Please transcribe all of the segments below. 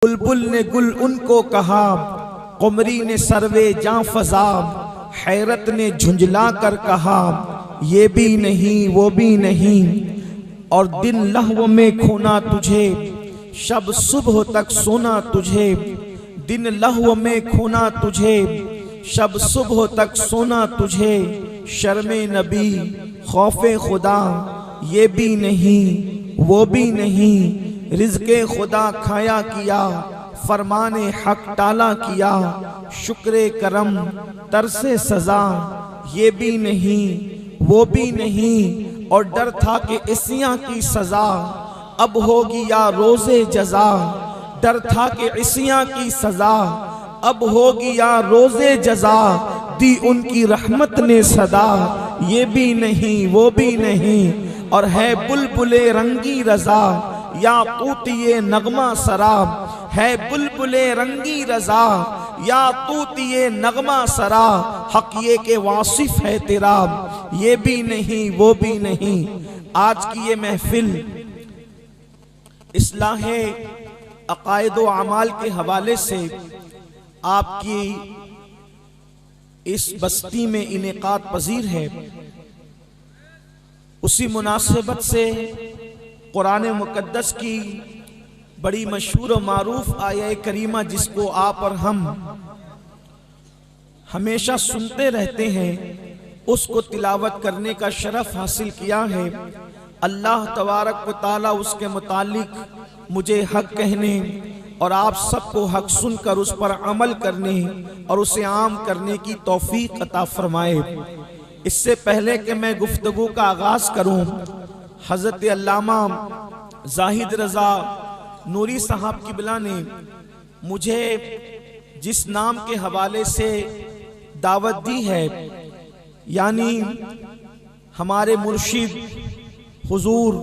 بلبل نے گل ان کو کہا، قمری نے سروے جاں فضا، حیرت نے جھنجلا کر کہا یہ بھی نہیں وہ بھی نہیں۔ اور دن لہو میں کھونا تجھے، شب صبح تک سونا تجھے، دن لہو میں کھونا تجھے، شب صبح تک سونا تجھے۔ شرم نبی خوف خدا یہ بھی نہیں وہ بھی نہیں، رزق خدا کھایا کیا، فرمان حق ٹالا کیا، شکر کرم ترس سزا یہ بھی نہیں وہ بھی نہیں۔ اور ڈر تھا کہ عصیاں کی سزا اب ہوگی یا روز جزا، ڈر تھا کہ عصیاں کی سزا اب ہوگی یا روز جزا، دی ان کی رحمت نے صدا یہ بھی نہیں وہ بھی نہیں۔ اور ہے بلبل رنگی رضا یا طوطی نغمہ سرا، ہے بلبل رنگی رضا یا طوطی نغمہ سرا، حق یہ کہ واصف ہے تیرا یہ بھی نہیں وہ بھی نہیں۔ آج کی یہ محفل اصلاح عقائد و اعمال کے حوالے سے آپ کی اس بستی میں انعقاد پذیر ہے۔ اسی مناسبت سے قرآن مقدس کی بڑی مشہور و معروف آیہ کریمہ جس کو آپ اور ہم ہمیشہ سنتے رہتے ہیں، اس کو تلاوت کرنے کا شرف حاصل کیا ہے۔ اللہ تبارک و تعالیٰ اس کے متعلق مجھے حق کہنے اور آپ سب کو حق سن کر اس پر عمل کرنے اور اسے عام کرنے کی توفیق عطا فرمائے۔ اس سے پہلے کہ میں گفتگو کا آغاز کروں، حضرت علامہ زاہد رضا نوری صاحب قبلہ نے مجھے جس نام کے حوالے سے دعوت دی ہے، یعنی ہمارے مرشد حضور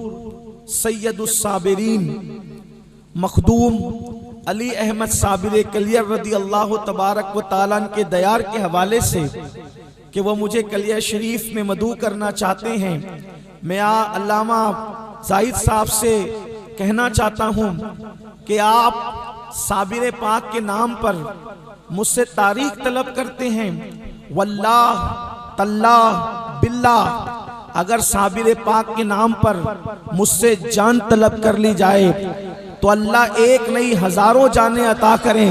سید الصابرین مخدوم علی احمد صابر کلیر رضی اللہ تبارک و تعالیٰ کے دیار کے حوالے سے کہ وہ مجھے کلیہ شریف میں مدعو کرنا چاہتے ہیں، میں علامہ زاہد صاحب سے کہنا چاہتا ہوں کہ آپ صابر پاک کے نام پر مجھ سے تاریخ طلب کرتے ہیں، واللہ تاللہ باللہ اگر صابر پاک کے نام پر مجھ سے جان طلب کر لی جائے تو اللہ ایک نہیں ہزاروں جانیں عطا کریں،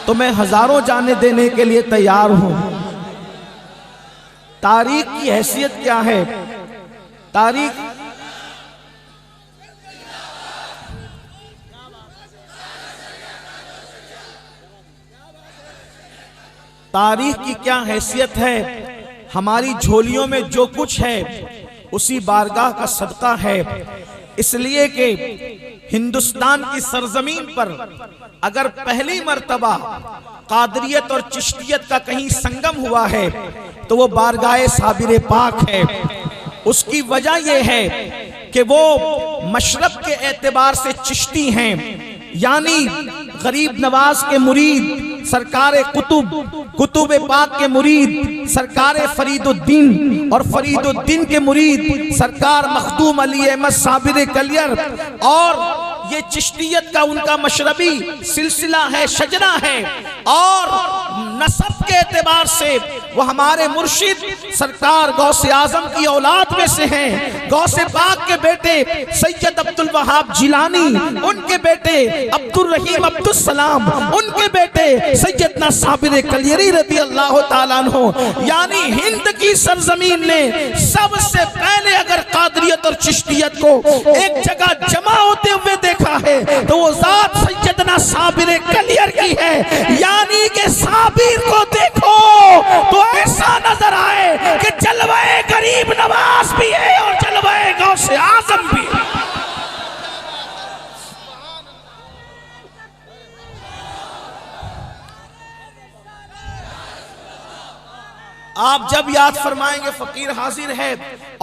تو میں ہزاروں جانیں دینے کے لیے تیار ہوں۔ تاریخ کی حیثیت کیا ہے؟ تاریخ کی کیا حیثیت ہے؟ ہماری جھولیوں میں جو کچھ ہے اسی بارگاہ کا صدقہ ہے، اس لیے کہ ہندوستان کی سرزمین پر اگر پہلی مرتبہ قادریت اور چشتیت کا کہیں سنگم ہوا ہے تو وہ بارگاہ صابر پاک ہے۔ اس کی وجہ یہ ہے کہ وہ مشرب کے اعتبار سے چشتی ہیں، یعنی غریب نواز کے مرید سرکار قطب پاک کے مرید سرکار فرید الدین، اور فرید الدین کے مرید سرکار مخدوم علی احمد صابر کلیر، اور یہ چشتیت کا ان کا مشربی سلسلہ ہے، شجرہ ہے، اور نسب کے اعتبار سے وہ ہمارے مرشد سرکار غوث اعظم کی اولاد میں سے ہیں۔ غوث پاک کے بیٹے سید عبدالوہاب جیلانی، ان کے بیٹے عبدالرحیم عبدالسلام، ان کے بیٹے سیدنا صابر کلیری رضی اللہ تعالیٰ عنہ، یعنی ہند کی سرزمین نے سب سے پہلے اگر قادریت اور چشتیت کو ایک جگہ جمع ہوتے ہوئے دیکھا ہے تو وہ ذات سیدنا صابر کلیر کی ہے، یعنی کہ صابر کو دیکھو تو ایسا نظر آئے کہ جلوہ غریب نواز بھی ہے اور جلوہ غوث اعظم بھی ہے۔ آپ جب یاد فرمائیں گے فقیر حاضر ہے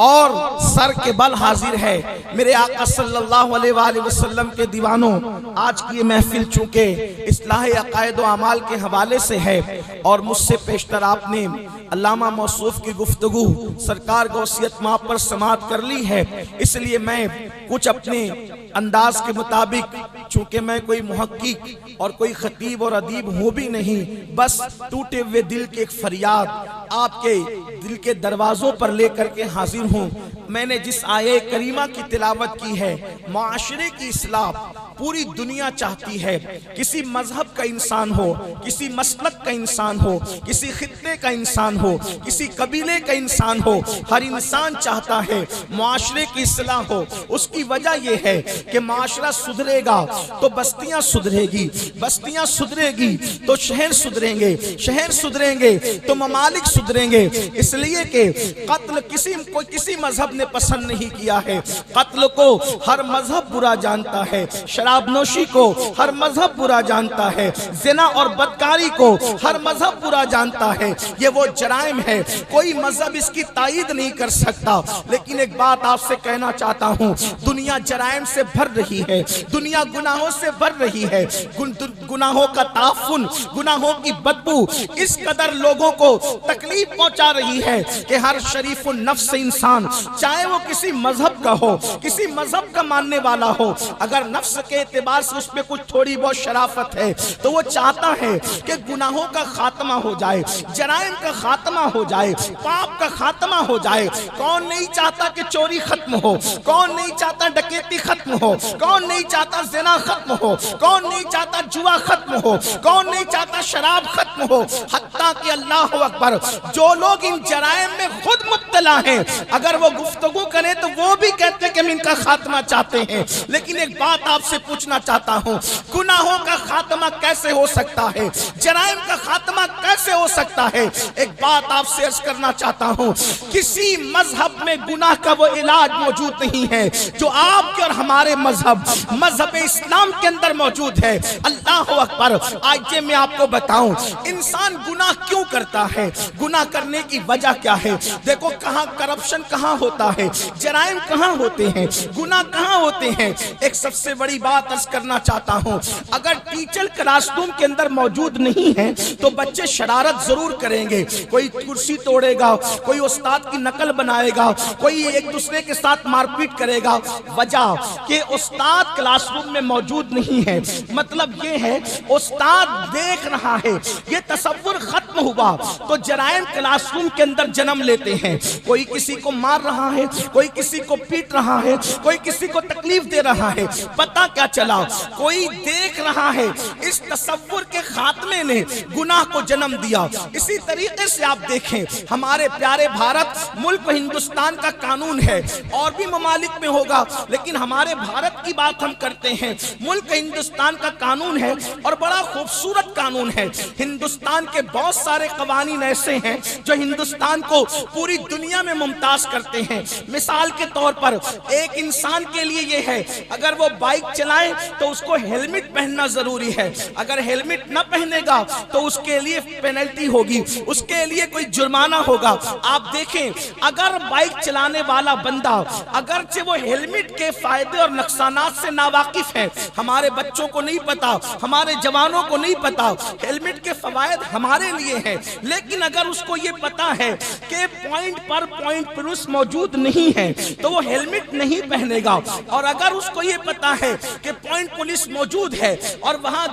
اور سر کے بل حاضر ہے۔ میرے آقا صلی اللہ علیہ وآلہ وسلم کے دیوانوں، آج کی یہ محفل چونکہ اصلاح عقائد و اعمال کے حوالے سے ہے اور مجھ سے پیشتر آپ نے علامہ موصوف کی گفتگو سرکار غوثیت ماں پر سماعت کر لی ہے، اس لیے میں کچھ اپنے انداز کے مطابق، چونکہ میں کوئی محقق اور کوئی خطیب اور ادیب ہوں بھی نہیں، بس ٹوٹے ہوئے دل کے ایک فریاد آپ کے دل کے دروازوں پر لے کر کے حاضر ہوں۔ میں نے جس آیے کریمہ کی تلاوت کی ہے، معاشرے کی اصلاح پوری دنیا چاہتی ہے، کسی مذہب کا انسان ہو، کسی مسلک کا انسان ہو، کسی خطے کا انسان ہو، کسی قبیلے کا انسان ہو، ہر انسان چاہتا ہے معاشرے کی اصلاح ہو۔ اس کی وجہ یہ ہے کہ معاشرہ سدھرے گا تو بستیاں سدھرے گی، بستیاں سدھرے گی تو شہر سدھریں گے، شہر سدھریں گے تو ممالک سدھریں گے۔ اس لیے کہ قتل کسی مذہب نے پسند نہیں کیا ہے، قتل کو ہر مذہب برا جانتا ہے، شراب نوشی کو ہر مذہب برا جانتا ہے، زنا اور بدکاری کو ہر مذہب برا جانتا ہے۔ یہ وہ جرائم ہے، کوئی مذہب اس کی تائید نہیں کر سکتا۔ لیکن ایک بات آپ سے کہنا چاہتا ہوں، دنیا جرائم سے بھر رہی ہے، دنیا گناہوں سے بھر رہی ہے، گناہوں کا تعفن، گناہوں کی بدبو اس قدر لوگوں کو تکلیف پہنچا رہی ہے کہ ہر شریف النفس انسان، چاہے وہ کسی مذہب کا ہو، کسی مذہب کا ماننے والا ہو، اگر نفس کے اعتبار سے اس میں کچھ تھوڑی بہت شرافت ہے تو وہ چاہتا ہے کہ گناہوں کا خاتمہ ہو جائے، جرائم کا خاتمہ ہو جائے، پاپ کا خاتمہ ہو جائے۔ کون نہیں چاہتا کہ چوری ختم ہو؟ کون نہیں چاہتا ڈکیتی ختم ہو؟ کون نہیں چاہتا زنا ختم ہو؟ کون نہیں چاہتا جوا ختم ہو؟ کون نہیں چاہتا شراب ختم ہو؟ حتیٰ کہ اللہ اکبر، جو لوگ ان جرائم میں خود مبتلا ہیں، اگر وہ گفتگو کریں تو وہ بھی کہتے کہ ہم ان کا خاتمہ چاہتے ہیں۔ لیکن ایک بات آپ سے پوچھنا چاہتا ہوں، گناہوں کا خاتمہ کیسے ہو سکتا ہے؟ جرائم کا خاتمہ کیسے ہو سکتا ہے؟ ایک بات آپ سے عرض کرنا چاہتا ہوں، کسی مذہب میں گناہ کا وہ علاج موجود نہیں ہے جو آپ کے اور ہمارے مذہب اسلام کے اندر موجود ہے۔ اللہ اکبر، آج میں آپ کو بتاؤں انسان گناہ کیوں کرتا ہے، گناہ کرنے کی وجہ کیا ہے۔ دیکھو کہاں کرپشن کہاں ہوتا ہے، جرائم کہاں ہوتے ہیں، گناہ کہاں ہوتے ہیں۔ ایک سب سے بڑی بات عرض کرنا چاہتا ہوں، اگر ٹیچر کلاس روم کے اندر موجود نہیں ہے تو بچے شرارت ضرور کریں گے، کوئی کرسی توڑے گا، کوئی استاد کی نقل بنائے گا، کوئی ایک دوسرے کے ساتھ مار پیٹ کرے گا۔ وجہ کہ استاد کلاس روم میں موجود نہیں ہے، مطلب یہ ہے استاد دیکھ رہا ہے، یہ تصور ختم ہوا تو جرائم کلاس روم کے اندر جنم لیتے ہیں۔ کوئی کسی کو مار رہا ہے، کوئی کسی کو پیٹ رہا ہے، کوئی کسی کو تکلیف دے رہا ہے، پتہ کیا چلا؟ کوئی دیکھ رہا ہے۔ اس تصور کے خاتمے نے گناہ کو جنم دیا۔ اسی طریقے سے آپ دیکھیں ہمارے پیارے بھارت ملک ہندوستان کا قانون ہے، اور بھی ممالک میں ہوگا لیکن ہمارے بھارت کی بات ہم کرتے ہیں۔ ملک ہندوستان کا قانون ہے اور بڑا خوبصورت قانون ہے۔ ہندوستان کے بہت سارے قوانین ایسے ہیں جو ہندوستان کو پوری دنیا میں ممتاز کرتے ہیں۔ مثال کے طور پر ایک انسان کے لیے یہ ہے، اگر وہ بائک چلائے تو اس کو ہیلمٹ پہننا ضروری ہے، اگر ہیلمٹ نہ پہنے گا تو اس کے لیے پینلٹی ہوگی، اس کے لیے کوئی جرمانہ ہوگا۔ آپ دیکھیں اگر بائک چلانے والا بندہ اگرچہ وہ ہیلمٹ کے فائدے اور نقصانات سے ناواقف ہے، ہمارے بچوں کو نہیں پتا، ہمارے جوانوں کو نہیں پتا ہیلمٹ کے فوائد ہمارے لیے ہیں، لیکن اگر اس کو یہ پتا ہے کہ پوائنٹ پر پولیس موجود نہیں ہے تو وہ ہیلمٹ نہیں پہنے گا، اور اگر اس کو یہ پتا ہے کہ پوائنٹ پولیس موجود ہے اور وہاں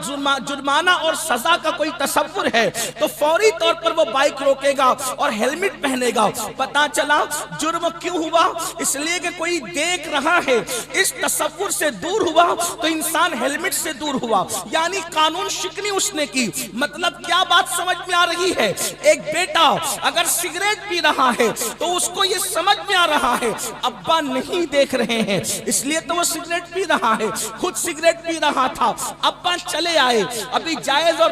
جرمانہ اور سزا کا کوئی تصور ہے تو فوری طور پر وہ بائک روکے گا اور ہیلمٹ پہنے گا۔ پتا چلا جرم کیوں ہوا؟ اس لیے کہ کوئی دیکھ رہا ہے۔ اس تصور سے دور ہوا تو انسان ہیلمٹ سے دور ہوا، یعنی قانون شکنی اس نے کی۔ مطلب کیا بات سمجھ میں آ رہی ہے؟ ایک بیٹا اگر سگریٹ پی رہا ہے تو اس کو یہ سمجھ میں آ رہا ہے ابا نہیں دیکھ رہے ہیں، اس لیے تو وہ سگریٹ پی رہا ہے، خود سگریٹ پی رہا تھا، ابا چلے آئے، ابھی جائز اور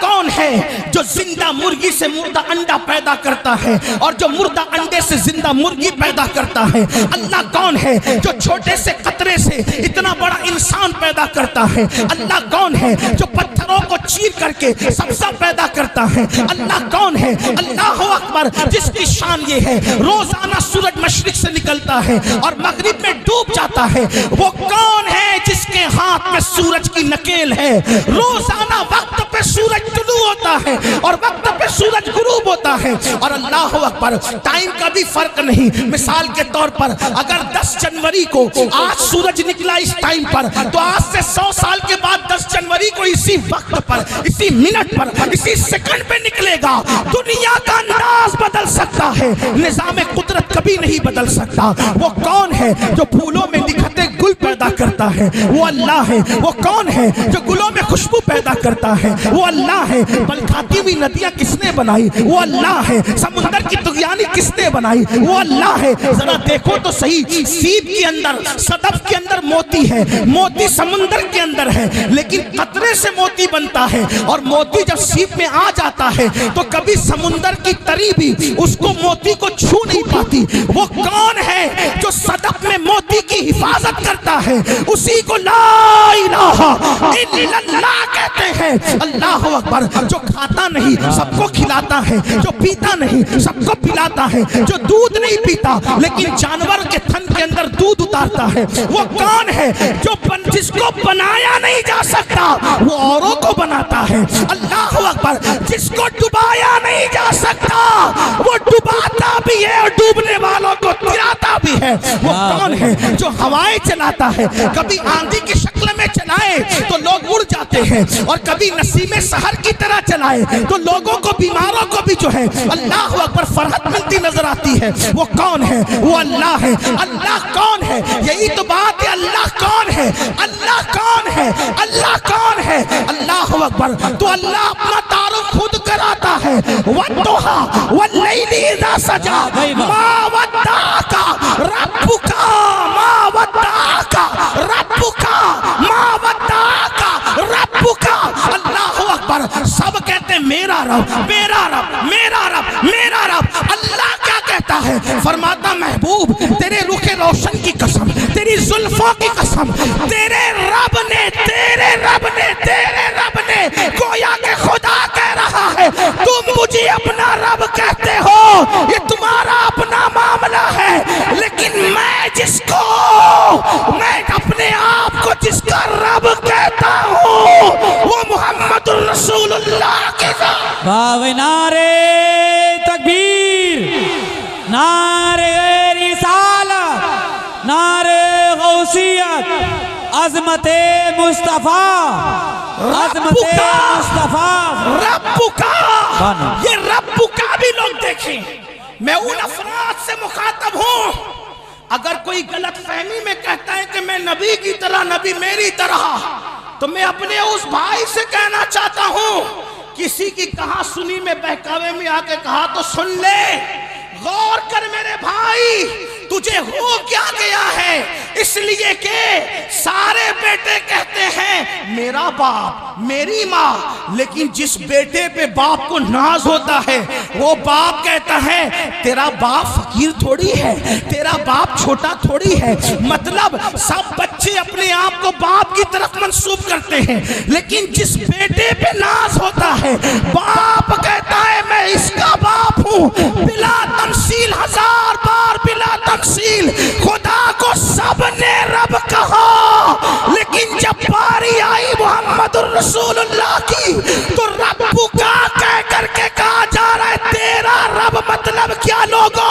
کون ہے جو زندہ مرغی سے مردہ انڈا پیدا کرتا ہے اور جو مردہ انڈے سے زندہ مرغی پیدا کرتا ہے؟ اللہ کون ہے جو چھوٹے سے قطرے سے اتنا بڑا انسان پیدا کرتا ہے؟ اللہ کون ہے جو پتھروں کو چیر کر کے سبزہ پیدا کرتا ہے؟ اللہ کون ہے؟ اللہ اکبر، جس کی شان یہ ہے روزانہ سورج مشرق سے نکلتا ہے اور مغرب میں ڈوب جاتا ہے۔ وہ کون ہے جس کے ہاتھ میں سورج کی نکیل ہے؟ روزانہ وقت پہ سورج طلوع ہوتا ہے اور وقت پہ سورج غروب ہوتا ہے۔ اور اللہ اکبر، ٹائم کا بھی فرق نہیں۔ مثال کے طور پر اگر 10 جنوری کو آج سورج نکلا اس ٹائم پر، تو آج سے 100 سال کے بعد 10 جنوری کو اسی وقت پر، اسی منٹ پر، اسی سیکنڈ پہ نکلے گا۔ دنیا کا انداز بدل سکتا ہے، نظام قدرت کبھی نہیں بدل سکتا۔ وہ کون ہے جو پھولوں میں نکھرتے گل پیدا کرتا ہے؟ وہ اللہ ہے۔ وہ کون ہے جو گلوں میں خوشبو پیدا کرتا ہے؟ وہ اللہ ہے۔ بل کھاتی ہوئی ندیاں کس نے بنائی؟ وہ اللہ ہے۔ سمندر کی طغیانی کس نے بنائی؟ وہ اللہ ہے۔ ذرا دیکھو تو صحیح، سیب کے اندر، صدف کے اندر موتی ہے، موتی سمندر کے اندر ہے، لیکن قطرے سے موتی بنتا ہے، اور موتی جب سیب میں آ جاتا ہے تو کبھی سمندر کی تری بھی اس کو موتی کو چھو نہیں پاتی۔ وہ کون ہے جو صدف میں موتی کی حفاظت کرتا ہے؟ اسی کو لا الہ الا اللہ کہتے ہیں۔ اللہ اکبر، جو کھاتا نہیں سب کو کھلاتا ہے، جو پیتا نہیں سب کو پلاتا ہے، جو دودھ نہیں پیتا لیکن جانور کے تھن کے اندر دودھ اتارتا ہے۔ وہ کون ہے جو جس کو بنایا نہیں جا سکتا وہ اوروں کو بناتا ہے؟ اللہ اکبر، جس کو ڈبایا نہیں جا سکتا وہ ڈباتا بھی ہے اور ڈوبنے والوں کو گراتا بھی ہے۔ وہ کون ہے جو ہوائیں چلاتا ہے؟ کبھی آندھی کی شکل میں چلائے تو لوگ اڑ جاتے ہیں، اور کبھی نسیم سحر کی طرح چلائے تو لوگوں کو، بیماروں کو بھی جو ہے اللہ اکبر فرحت ملتی نظر آتی ہے۔ وہ کون ہے؟ وہ اللہ ہے۔ اللہ کون ہے؟ یہی تو بات ہے، اللہ کون ہے؟ اللہ کون ہے؟ اللہ کون ہے؟ اللہ اکبر، تو اللہ اپنا تعارف خود کراتا ہے۔ وَالضُّحَىٰ وَاللَّيْلِ إِذَا سَجَىٰ مَا وَدَّعَكَ رَبُّكَ مَا وَدَّعَكَ رَبُّكَ مَا وَدَّعَكَ رَبُّكَ۔ اللہ اکبر، سب کہتے ہیں میرا رب، میرا رب، میرا رب، میرا رب۔ اللہ کیا کہتا ہے؟ فرماتا محبوب تیرے رخ روشن کی قسم، تیری زلفوں کی قسم، تیرے رب نے، تیرے رب نے، تیرے رب نے، گویا کہ خدا کہہ رہا ہے تم مجھے اپنا رب کہتے ہو، یہ تمہارا اپنا معاملہ ہے، لیکن میں جس کو، میں اپنے آپ کو جس کا رب کہتا ہوں وہ محمد الرسول اللہ کی ذات۔ باوے نعرے تکبیر، نعرے رسالت، نعرے غوثیت، عظمت مصطفیٰ، عظمت مصطفیٰ۔ رب کا، یہ رب کا بھی لوگ دیکھیں۔ میں ان افراد سے مخاطب ہوں، اگر کوئی غلط فہمی میں کہتا ہے کہ میں نبی کی طرح، نبی میری طرح، تو میں اپنے اس بھائی سے کہنا چاہتا ہوں، کسی کی کہاں سنی میں بہکاوے میں آ کے کہا تو سن لے، غور کر میرے بھائی، تجھے ہو کیا گیا ہے؟ اس لیے کہ سارے بیٹے کہتے ہیں میرا باپ، میری ماں، لیکن جس بیٹے پہ باپ کو ناز ہوتا ہے وہ باپ کہتا ہے تیرا باپ فقیر تھوڑی ہے، تیرا باپ چھوٹا تھوڑی ہے۔ مطلب سب بچے اپنے آپ کو باپ کی طرف منسوب کرتے ہیں، لیکن جس بیٹے پہ ناز ہوتا ہے باپ کہتا ہے میں اس کا باپ ہوں، بلا تمثیل، ہزار بار بلا تمثیل۔ خدا کو سب نے رب کہا، لیکن جب باری آئی محمد الرسول اللہ کی تو رب کا کہہ کر کے کہا جا رہا ہے تیرا رب مطلب کیا؟ لوگوں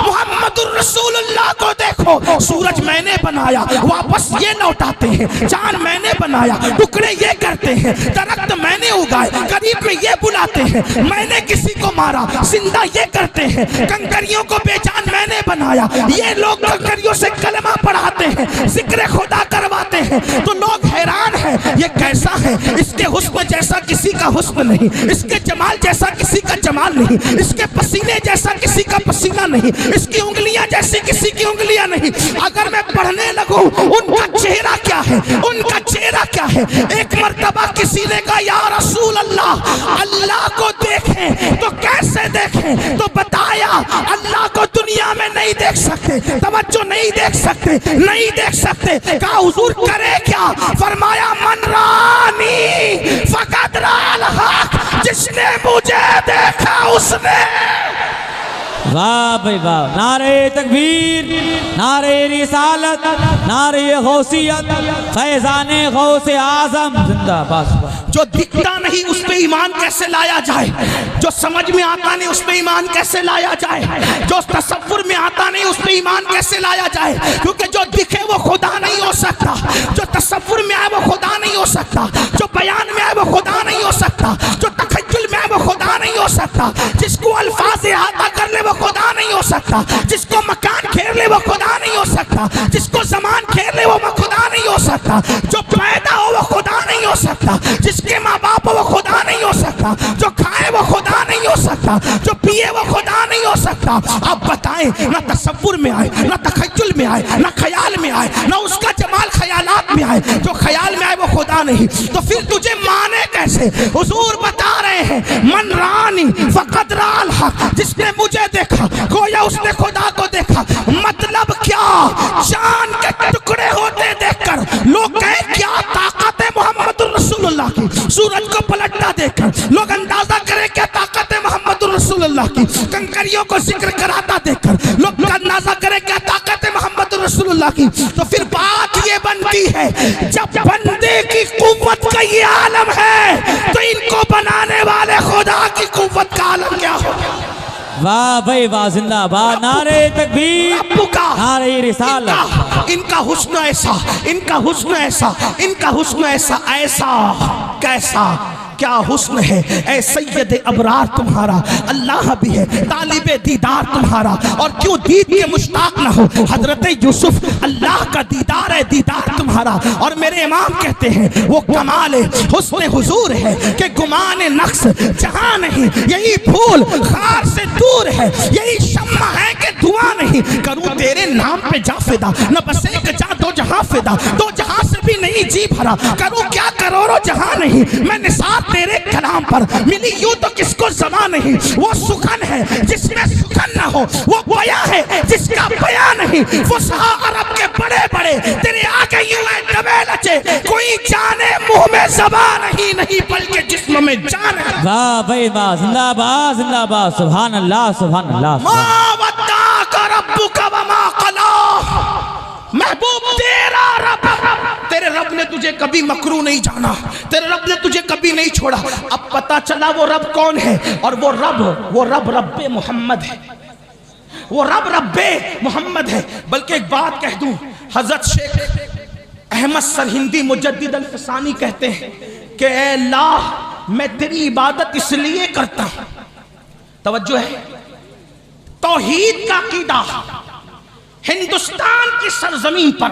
محمد الرسول اللہ کو دیکھو، سورج میں نے بنایا، واپس یہ لوٹاتے ہیں، چاند میں نے بنایا، ٹکڑے یہ کرتے ہیں، درخت میں نے اگائے، قریب میں یہ بلاتے ہیں، میں نے کسی کو مارا، زندہ یہ کرتے ہیں، کنکریوں کو بے جان میں نے بنایا، یہ لوگ کنکریوں سے کلمہ پڑھاتے ہیں، ذکر خدا کرواتے ہیں، تو لوگ حیران ہیں یہ کیسا ہے؟ اس کے حسن جیسا کسی کا حسن نہیں، اس کے جمال جیسا کسی کا جمال نہیں، اس کے پسینے جیسا کسی کا پسینہ نہیں، اس کی انگلیاں جیسی کسی کی انگلیاں نہیں۔ اگر میں پڑھنے لگوں ان کا چہرہ کیا ہے، ان کا چہرہ کیا ہے؟ ایک مرتبہ کسی نے کہا یا رسول اللہ اللہ کو دیکھیں تو کیسے دیکھیں؟ تو بتایا اللہ کو دنیا میں نہیں دیکھ سکتے، توجہ نہیں دیکھ سکتے، نہیں دیکھ سکتے۔ کہا حضور کرے کیا؟ فرمایا من رانی فقط رأى الحق، جس نے مجھے دیکھا اس نے۔ واہ بھائی واہ، نعرہ تکبیر، نعرہ رسالت، نعرہ غوثیت، فیضان غوث اعظم زندہ باد۔ جو دکھتا نہیں اس پہ ایمان کیسے لایا جائے؟ جو سمجھ میں آتا نہیں اس پہ ایمان کیسے لایا جائے؟ جو تصور میں آتا نہیں اس پہ ایمان کیسے لایا جائے؟ کیونکہ جو دکھے وہ خدا نہیں ہو سکتا، جو تصور میں آئے وہ خدا نہیں ہو سکتا، جو بیان میں آئے وہ خدا نہیں ہو سکتا، جو تخیل میں آئے وہ خدا نہیں ہو سکتا، جس کو الفاظ احاطہ کر لے وہ خدا نہیں ہو سکتا، جس کو مکان گھیر لے وہ خدا نہیں ہو سکتا، جس کو زمان گھیر لے وہ خدا نہیں ہو سکتا، جو پیدا ہو وہ خدا نہیں ہو سکتا، جس کے ماں باپ وہ خدا نہیں ہو سکتا، جو کھائے وہ خدا نہیں ہو سکتا، جو پیے وہ خدا نہیں ہو سکتا۔ آپ بتائیں، نہ تصور میں آئے، نہ تخیل میں آئے، نہ خیال میں آئے، نہ اس کا جمال خیالات میں آئے، جو خیال میں آئے وہ خدا نہیں، تو پھر تجھے مانے کیسے؟ حضور بتا رہے ہیں من رانی فقط رأى الحق، جس نے مجھے دیکھا گویا اس نے خدا کو دیکھا۔ مطلب کیا؟ جان کے ٹکڑے ہوتے دیکھ کر لوگ کہیں کیا طاقت ہے محمد الرسول اللہ کی، سورج کو پلٹتا دیکھ کر لوگ اندازہ کریں کیا طاقت ہے محمد الرسول اللہ کی، کنکریوں کو ذکر کراتا دیکھ کر لوگ اندازہ کریں کیا طاقت ہے محمد الرسول اللہ کی۔ تو پھر بات یہ بنتی ہے جب بندے کی قوت کا یہ عالم ہے تو ان کو بنانے والے خدا کی قوت کا عالم کیا ہوگا؟ واہ بھائی واہ، زندہ باد، نعرہ تکبیر، نعرہ رسالت۔ ان کا حسن ایسا، ان کا حسن ایسا، ان کا حسن ایسا، ایسا کیسا کیا حسن ہے اے سید ابرار تمہارا، اللہ بھی ہے طالب دیدار تمہارا، اور کیوں دید کے مشتاق نہ ہو حضرت یوسف، اللہ کا دیدار ہے دیدار تمہارا۔ اور میرے امام کہتے ہیں وہ کمال حسن حضور ہے کہ گمان نقص جہاں نہیں، یہی پھول خار سے دور ہے، یہی شمع ہے کہ دعا نہیں، کروں تیرے نام پہ جا فدا، نہ بس ایک جا دو جہاں فدا، دو جہاں سے بھی نہیں جی بھرا، کروں کیا کروڑوں جہاں نہیں، میں نثار تیرے کلام پر ملی یوں تو کس کو زبان نہیں۔ وہ سخن ہے جس میں سخن نہ ہو، وہ گویا ہے جس کا بیان نہیں، فصحا عرب کے بڑے بڑے تیرے آگے یوں ہے دبے لچے، کوئی جانے منہ میں زبان نہیں بلکہ جسم میں جان ہے۔ واہ بھائی واہ، زندہ باد، زندہ باد، سبحان اللہ سبحان اللہ۔ ما ودعک ربک وما قلی، محبوب تیرا رب، تیرے رب نے تجھے کبھی مکروہ نہیں جانا، تیرے رب نے تجھے کبھی نہیں چھوڑا۔ اب پتا چلا وہ رب کون ہے، اور وہ رب رب محمد ہے، وہ رب محمد ہے۔ بلکہ ایک بات کہہ دوں، حضرت شیخ احمد سرہندی مجدد الفسانی کہتے ہیں کہ اے اللہ میں تیری عبادت اس لیے کرتا ہوں، توجہ ہے، توحید کا عقیدہ ہندوستان کی سرزمین پر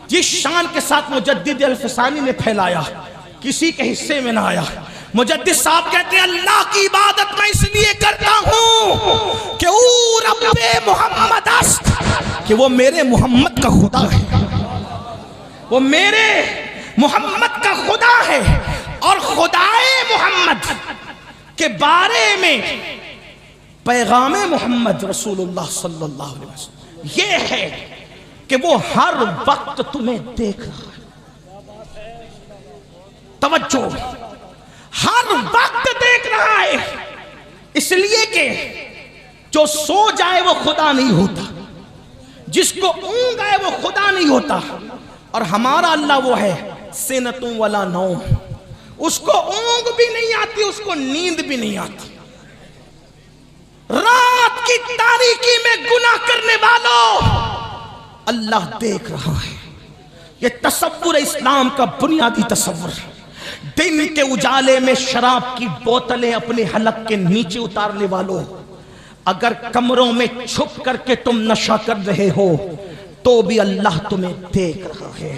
جس شان کے ساتھ مجدد الفسانی نے پھیلایا کسی کے حصے میں نہ آیا۔ مجدد صاحب کہتے ہیں اللہ کی عبادت میں اس لیے کرتا ہوں کہ او رب محمد است، کہ وہ میرے محمد کا خدا ہے، وہ میرے محمد کا خدا ہے، اور خدائے محمد کے بارے میں پیغام محمد رسول اللہ صلی اللہ علیہ وسلم یہ ہے کہ وہ ہر وقت تمہیں دیکھ رہا ہے، توجہ، ہر وقت دیکھ رہا ہے، اس لیے کہ جو سو جائے وہ خدا نہیں ہوتا، جس کو اونگ آئے وہ خدا نہیں ہوتا، اور ہمارا اللہ وہ ہے سنتوں ولا نوم، اس کو اونگ بھی نہیں آتی، اس کو نیند بھی نہیں آتی۔ رات کی تاریکی میں گناہ کرنے والوں اللہ دیکھ رہا ہے۔ یہ تصور اسلام کا بنیادی تصور ہے۔ دن کے اجالے میں شراب کی بوتلیں اپنے حلق کے نیچے اتارنے والوں، اگر کمروں میں چھپ کر کے تم نشہ کر رہے ہو تو بھی اللہ تمہیں دیکھ رہا ہے۔